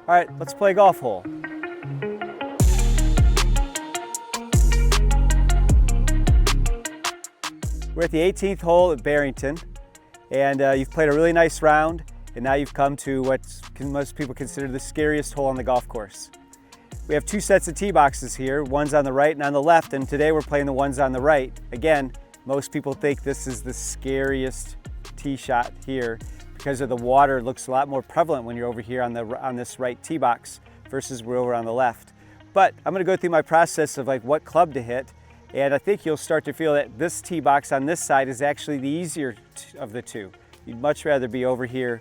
All right, let's play a golf hole. We're at the 18th hole at Barrington, and you've played a really nice round, and now you've come to what most people consider the scariest hole on the golf course. We have two sets of tee boxes here, one's on the right and on the left, and today we're playing the ones on the right. Again, most people think this is the scariest tee shot here because of the water. It looks a lot more prevalent when you're over here on this right tee box versus we're over on the left. But I'm going to go through my process of like what club to hit, and I think you'll start to feel that this tee box on this side is actually the easier of the two. You'd much rather be over here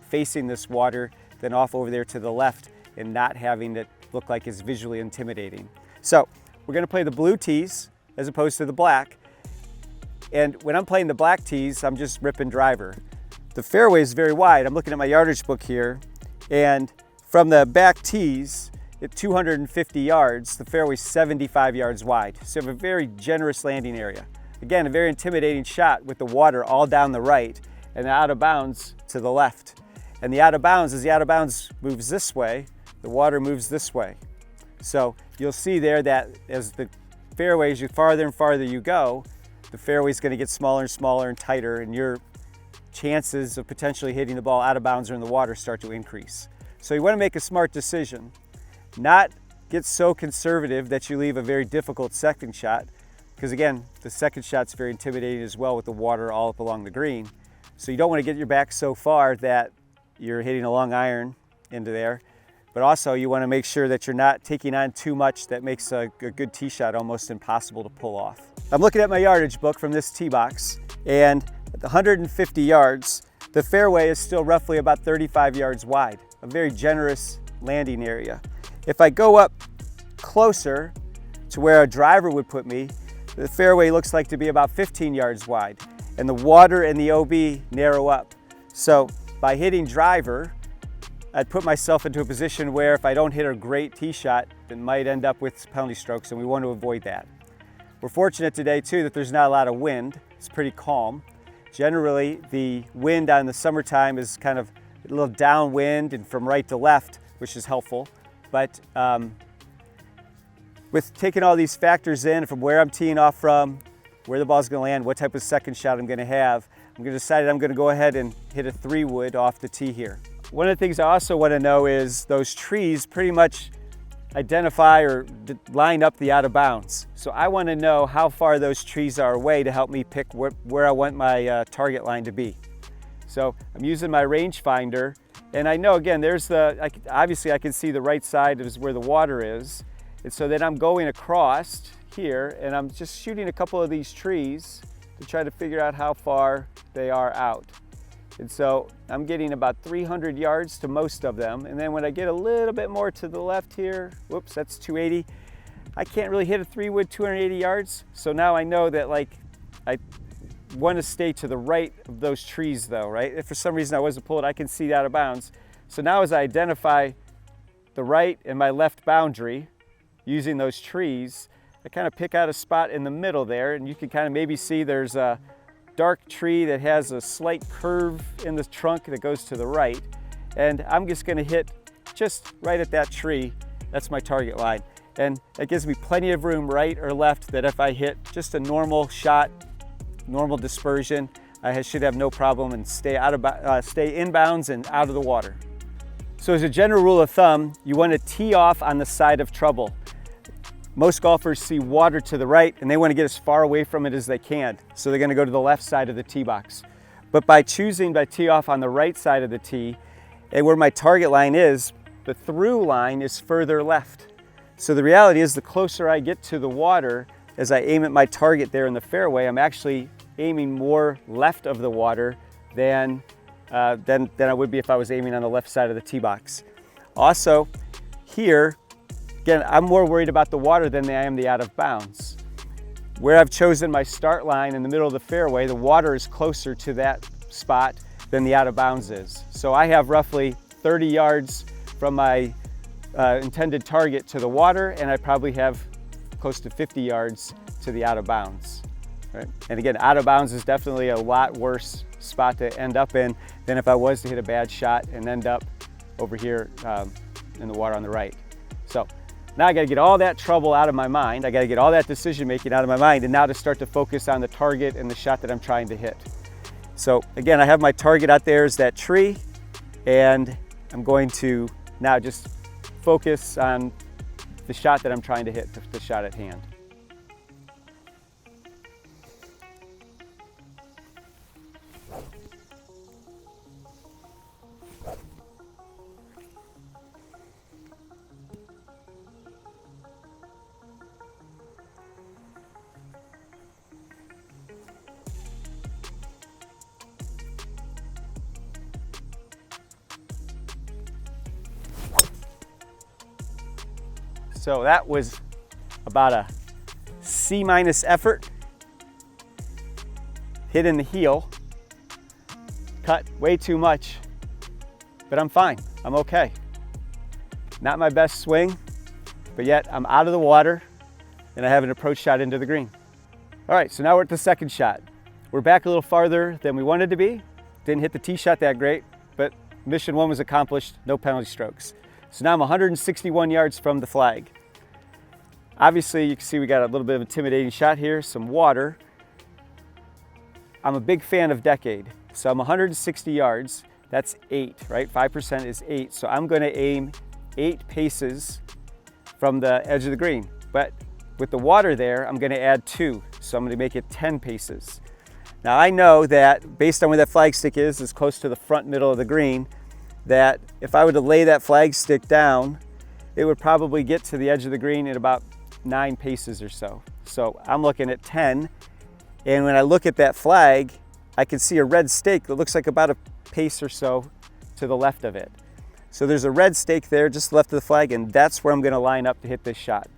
facing this water than off over there to the left and not having it look like it's visually intimidating. So we're going to play the blue tees as opposed to the black. And when I'm playing the black tees, I'm just ripping driver. The fairway is very wide. I'm looking at my yardage book here, and from the back tees at 250 yards, the fairway is 75 yards wide. So you have a very generous landing area. Again, a very intimidating shot with the water all down the right and out of bounds to the left. And the out of bounds, as the out of bounds moves this way, the water moves this way. So you'll see there that as the fairways, the farther and farther you go, the fairway is going to get smaller and smaller and tighter, and your chances of potentially hitting the ball out of bounds or in the water start to increase. So you want to make a smart decision. Not get so conservative that you leave a very difficult second shot, because again, the second shot's very intimidating as well with the water all up along the green. So you don't want to get your back so far that you're hitting a long iron into there, but also you want to make sure that you're not taking on too much that makes a good tee shot almost impossible to pull off. I'm looking at my yardage book from this tee box, and at 150 yards, the fairway is still roughly about 35 yards wide, a very generous landing area. If I go up closer to where a driver would put me, the fairway looks like to be about 15 yards wide, and the water and the OB narrow up. So by hitting driver, I'd put myself into a position where if I don't hit a great tee shot, it might end up with penalty strokes, and we want to avoid that. We're fortunate today too that there's not a lot of wind. It's pretty calm. Generally, the wind on the summertime is kind of a little downwind and from right to left, which is helpful. But with taking all these factors in from where I'm teeing off from, where the ball's going to land, what type of second shot I'm going to have, I'm going to decide I'm going to go ahead and hit a 3-wood off the tee here. One of the things I also want to know is those trees pretty much identify or line up the out of bounds. So I want to know how far those trees are away to help me pick where I want my target line to be. So I'm using my rangefinder, and I know again there's obviously I can see the right side is where the water is, and so then I'm going across here and I'm just shooting a couple of these trees to try to figure out how far they are out. And so I'm getting about 300 yards to most of them. And then when I get a little bit more to the left here, whoops, that's 280. I can't really hit a 3-wood 280 yards. So now I know that like I want to stay to the right of those trees though, right? If for some reason I wasn't pulled, I can see out of bounds. So now as I identify the right and my left boundary using those trees, I kind of pick out a spot in the middle there, and you can kind of maybe see there's a dark tree that has a slight curve in the trunk that goes to the right, and I'm just going to hit just right at that tree. That's my target line, and that gives me plenty of room right or left that if I hit just a normal shot, normal dispersion, I should have no problem and stay inbounds and out of the water. So as a general rule of thumb, you want to tee off on the side of trouble. Most golfers see water to the right and they want to get as far away from it as they can. So they're going to go to the left side of the tee box. But by choosing to tee off on the right side of the tee, and where my target line is, the through line is further left. So the reality is the closer I get to the water, as I aim at my target there in the fairway, I'm actually aiming more left of the water than I would be if I was aiming on the left side of the tee box. Also, here, again, I'm more worried about the water than I am the out of bounds. Where I've chosen my start line in the middle of the fairway, the water is closer to that spot than the out of bounds is. So I have roughly 30 yards from my intended target to the water, and I probably have close to 50 yards to the out of bounds. Right? And again, out of bounds is definitely a lot worse spot to end up in than if I was to hit a bad shot and end up over here in the water on the right. So now I got to get all that trouble out of my mind. I got to get all that decision making out of my mind, and now to start to focus on the target and the shot that I'm trying to hit. So again, I have my target out there is that tree, and I'm going to now just focus on the shot that I'm trying to hit, the shot at hand. So that was about a C- effort. Hit in the heel, cut way too much, but I'm fine, I'm okay. Not my best swing, but yet I'm out of the water and I have an approach shot into the green. All right, so now we're at the second shot. We're back a little farther than we wanted to be. Didn't hit the tee shot that great, but mission one was accomplished, no penalty strokes. So now I'm 161 yards from the flag. Obviously, you can see we got a little bit of an intimidating shot here, some water. I'm a big fan of decade, so I'm 160 yards. That's 8, right? 5% is 8, so I'm going to aim 8 paces from the edge of the green. But with the water there, I'm going to add 2, so I'm going to make it 10 paces. Now I know that based on where that flag stick is close to the front middle of the green, that if I were to lay that flag stick down, it would probably get to the edge of the green in about 9 paces or so. So I'm looking at 10, and when I look at that flag, I can see a red stake that looks like about a pace or so to the left of it. So there's a red stake there just left of the flag, and that's where I'm going to line up to hit this shot.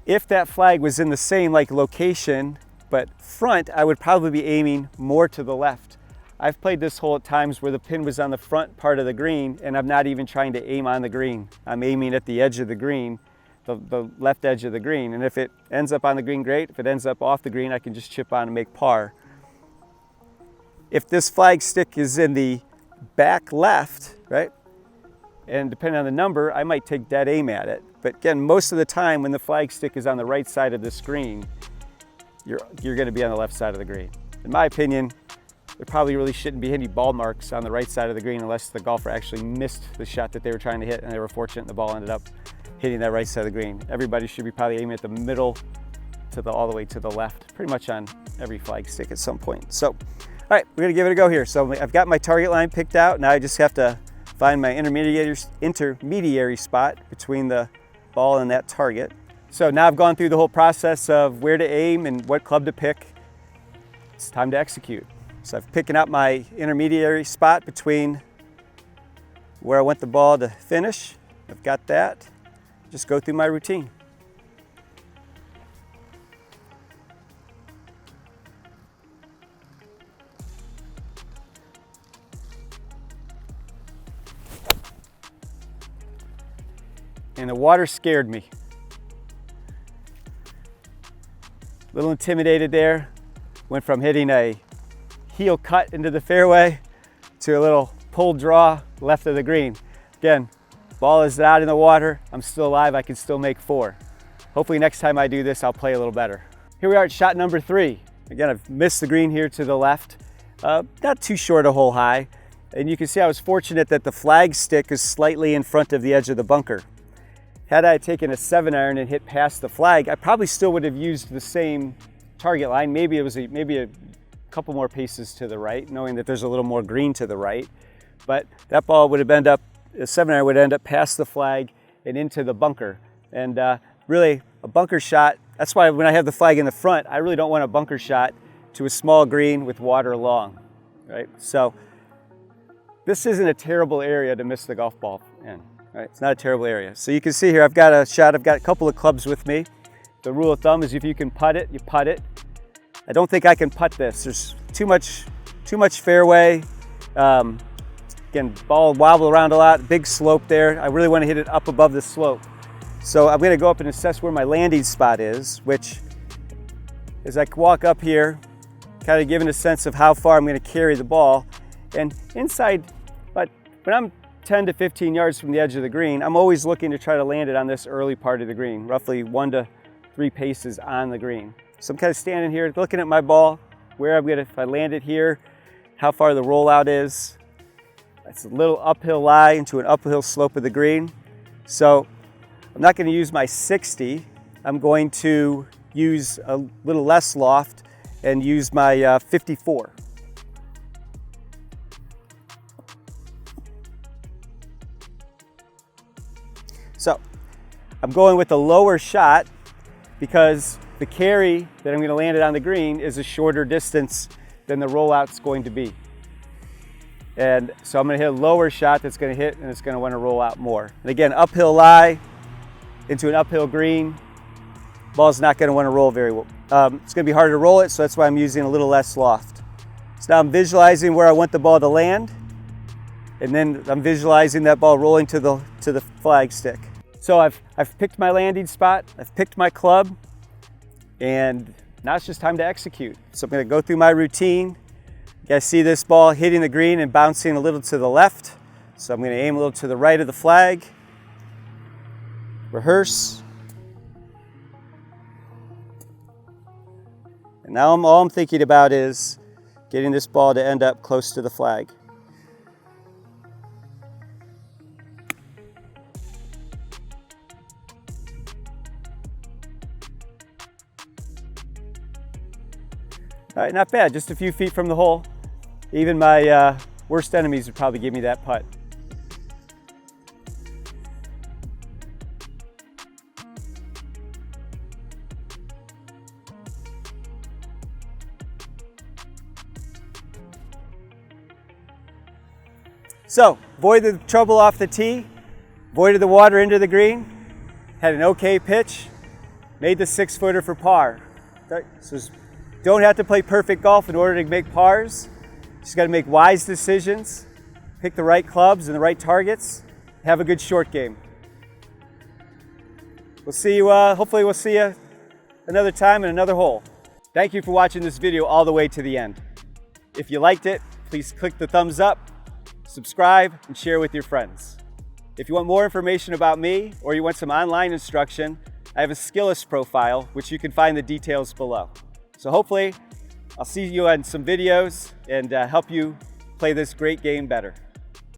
If that flag was in the same location but front, I would probably be aiming more to the left. I've played this hole at times where the pin was on the front part of the green and I'm not even trying to aim on the green. I'm aiming at the edge of the green, the left edge of the green. And if it ends up on the green, great. If it ends up off the green, I can just chip on and make par. If this flag stick is in the back left, right, and depending on the number, I might take dead aim at it. But again, most of the time when the flag stick is on the right side of the screen, you're going to be on the left side of the green. In my opinion, there probably really shouldn't be any ball marks on the right side of the green unless the golfer actually missed the shot that they were trying to hit and they were fortunate and the ball ended up hitting that right side of the green. Everybody should be probably aiming at the middle to all the way to the left, pretty much on every flag stick at some point. So, all right, we're gonna give it a go here. So I've got my target line picked out. Now I just have to find my intermediary spot between the ball and that target. So now I've gone through the whole process of where to aim and what club to pick. It's time to execute. So I've picking out my intermediary spot between where I want the ball to finish. I've got that. Just go through my routine. And the water scared me. A little intimidated there. Went from hitting a heel cut into the fairway to a little pull draw left of the green. Again, ball is out in the water. I'm still alive. I can still make 4. Hopefully next time I do this, I'll play a little better. Here we are at shot number 3. Again, I've missed the green here to the left. Not too short a hole high. And you can see I was fortunate that the flag stick is slightly in front of the edge of the bunker. Had I taken a 7-iron and hit past the flag, I probably still would have used the same target line. Maybe it was maybe a couple more paces to the right, knowing that there's a little more green to the right. But that ball would have ended up, a 7-iron would end up past the flag and into the bunker. And really, a bunker shot, that's why when I have the flag in the front, I really don't want a bunker shot to a small green with water along, right? So this isn't a terrible area to miss the golf ball in. Right, it's not a terrible area. So you can see here, I've got a shot, I've got a couple of clubs with me. The rule of thumb is if you can putt it, you putt it. I don't think I can putt this. There's too much fairway. Again, ball wobble around a lot, big slope there. I really want to hit it up above the slope. So I'm going to go up and assess where my landing spot is, which as I walk up here, kind of giving a sense of how far I'm going to carry the ball. And inside about when I'm 10 to 15 yards from the edge of the green, I'm always looking to try to land it on this early part of the green, roughly 1 to 3 paces on the green. So I'm kind of standing here looking at my ball, where I'm gonna, if I land it here, how far the rollout is. It's a little uphill lie into an uphill slope of the green. So I'm not gonna use my 60. I'm going to use a little less loft and use my 54. So I'm going with a lower shot because the carry that I'm going to land it on the green is a shorter distance than the rollout's going to be. And so I'm going to hit a lower shot that's going to hit, and it's going to want to roll out more. And again, uphill lie into an uphill green, ball's not going to want to roll very well. It's going to be harder to roll it, so that's why I'm using a little less loft. So now I'm visualizing where I want the ball to land, and then I'm visualizing that ball rolling to the flag stick. So I've picked my landing spot, I've picked my club, and now it's just time to execute. So I'm going to go through my routine. You guys see this ball hitting the green and bouncing a little to the left. So I'm going to aim a little to the right of the flag. Rehearse. And now all I'm thinking about is getting this ball to end up close to the flag. All right, not bad, just a few feet from the hole. Even my worst enemies would probably give me that putt. So, avoided the trouble off the tee, avoided the water into the green, had an okay pitch, made the 6-footer for par. So don't have to play perfect golf in order to make pars. Just got to make wise decisions, pick the right clubs and the right targets, have a good short game. We'll see you, hopefully we'll see you another time in another hole. Thank you for watching this video all the way to the end. If you liked it, please click the thumbs up, subscribe, and share with your friends. If you want more information about me or you want some online instruction, I have a Skillest profile, which you can find the details below. So hopefully I'll see you on some videos and help you play this great game better.